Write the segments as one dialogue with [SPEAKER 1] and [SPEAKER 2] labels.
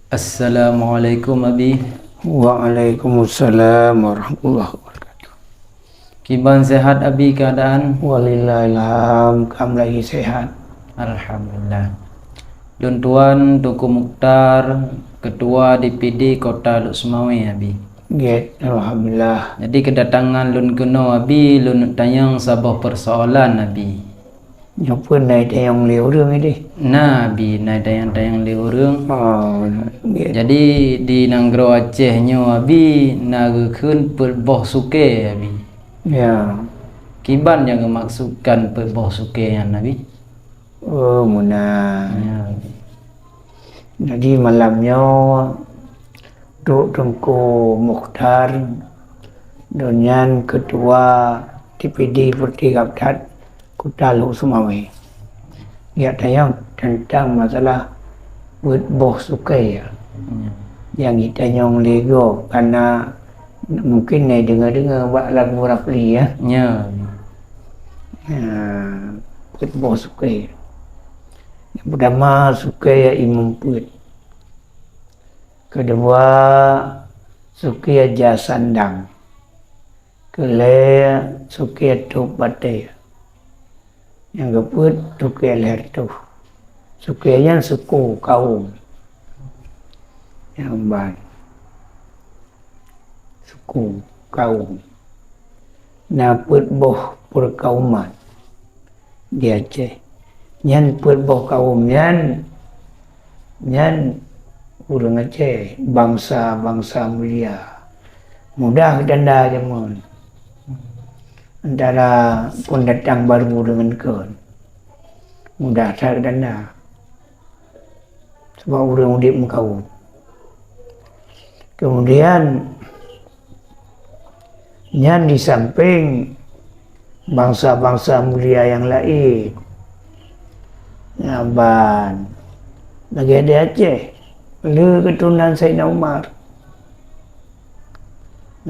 [SPEAKER 1] Assalamualaikum Abi.
[SPEAKER 2] Waalaikumsalam warahmatullahi wabarakatuh.
[SPEAKER 1] Kiban sehat Abi keadaan?
[SPEAKER 2] Walillahilham, kamu lagi sehat?
[SPEAKER 1] Alhamdulillah. Dun Tuan Tuku Mukhtar, Ketua DPD Kota Luk Semawe Abi.
[SPEAKER 2] Alhamdulillah.
[SPEAKER 1] Jadi kedatangan lun keno Abi, lun tanyang sabah persoalan Abi.
[SPEAKER 2] Nyapa naik yang liu rương ini.
[SPEAKER 1] Nah Abi, naik tayang-tayang liurung.
[SPEAKER 2] Get.
[SPEAKER 1] Jadi di Nanggro Aceh nyo Abi, nagekeun perboh suke Abi.
[SPEAKER 2] Ya.
[SPEAKER 1] Kiban yang maksudkan perboh suke yang Abi?
[SPEAKER 2] Oh, munah.
[SPEAKER 1] Ya.
[SPEAKER 2] Jadi malamnya Duk Tengku Mukhtar dengan Ketua DPD Parti Kaptat Kota Luk Semawe. Ya tayang tentang masalah boh sukai ya. Yang kita nyong lego karena mungkin nih dengar buat lagu Rafli ya.
[SPEAKER 1] Ya.
[SPEAKER 2] Boh sukai. Yang pertama sukai ya Imam Put. Kedua sukai ya Sandang. Kelima sukai Tuk Batai. Yang keempat sukai Lertu. Sukainya suku kaum. Yang baik. Suku kaum. Naput boh perkauman di Aceh. Nyan put boh kaum nyan urang Aceh bangsa mulia. Mudah danda jamun. Antara pendatang baru dengan kawan. Mudah tak danda. Sebab orang udip mengkaum. Kemudian nyan di samping bangsa-bangsa mulia yang lain. Ngaban. Lagi ada Aceh. Le keturunan Sayyidina Umar.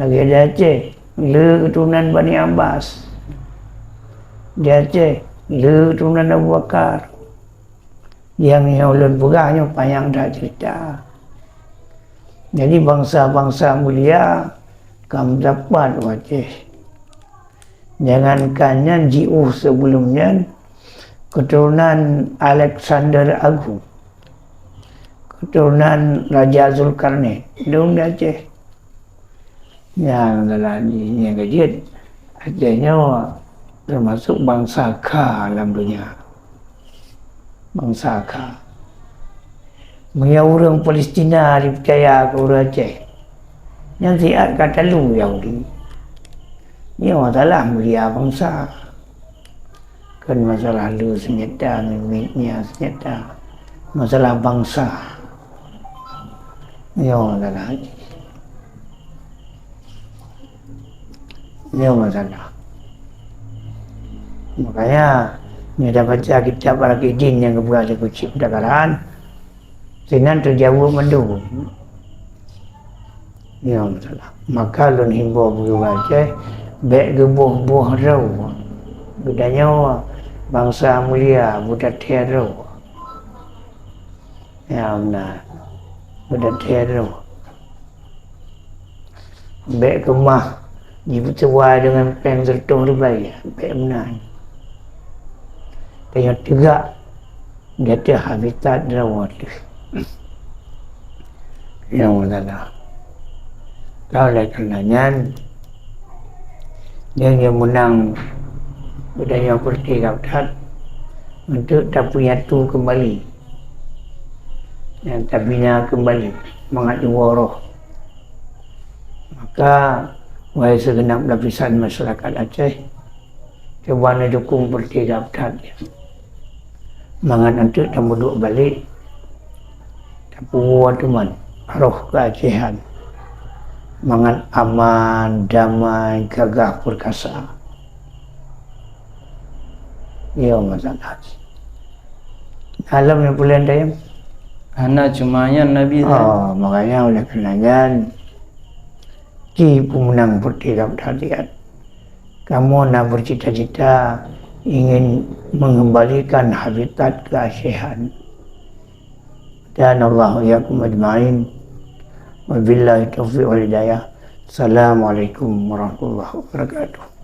[SPEAKER 2] Lagi ada Aceh. Le keturunan Bani Abbas. Di Aceh. Le keturunan Abu Bakar. Yang ulun pegahnya panjang dah cerita. Jadi bangsa-bangsa mulia kamu dapat Aceh. Jangankan jiuh sebelumnya keturunan Alexander Agung. Keturunan Raja Zulkarnain. Belum di Aceh. Yang lagi yang kejut. Acehnya termasuk bangsa Kha dalam dunia. Bangsa Kha. Mereka orang Palestina dipercaya ke orang Aceh. Yang siap kata lu Yahudi. Ini masalah mulia bangsa. Kan masalah lu senjata, miliknya senjata. Masalah bangsa. Ini masalah. Ini masalah. Makanya kita baca kitab Al-Qidin yang kebuka kucing perdagangan. Sinan terjauh mendu. Ini masalah. Maka lun himbau bulu Aceh baik gebuh-buh rau. Bedanya bangsa mulia budak terau. Ya benar. Budak terau. Baik kemah dipercaya dengan peng sertung ribai. Baik benar. Yang tegak dia ada habitat rawat. Yang masalah. Kalau oleh karenanya dia yang menang budaya Parti Kaptat untuk tak punya tu kembali. Yang tak bina kembali mengadu waroh. Maka wahai segenap lapisan masyarakat Aceh coba dukung Parti Kaptat. Mangan untuk tak duduk balik. Tak puas teman. Roh keacehan. Mangan aman, damai, gagah perkasa. Ya masalah. Alam yang bulan dayam.
[SPEAKER 1] Anak cumanya Nabi.
[SPEAKER 2] Makanya oleh karenanya pemenang Parti Kaptat. Kamu nak bercita-cita ingin mengembalikan habitat keacehan. Dan Allah yakum ajma'in. Wabillahi taufiq wal hidayah. Assalamualaikum warahmatullahi wabarakatuh.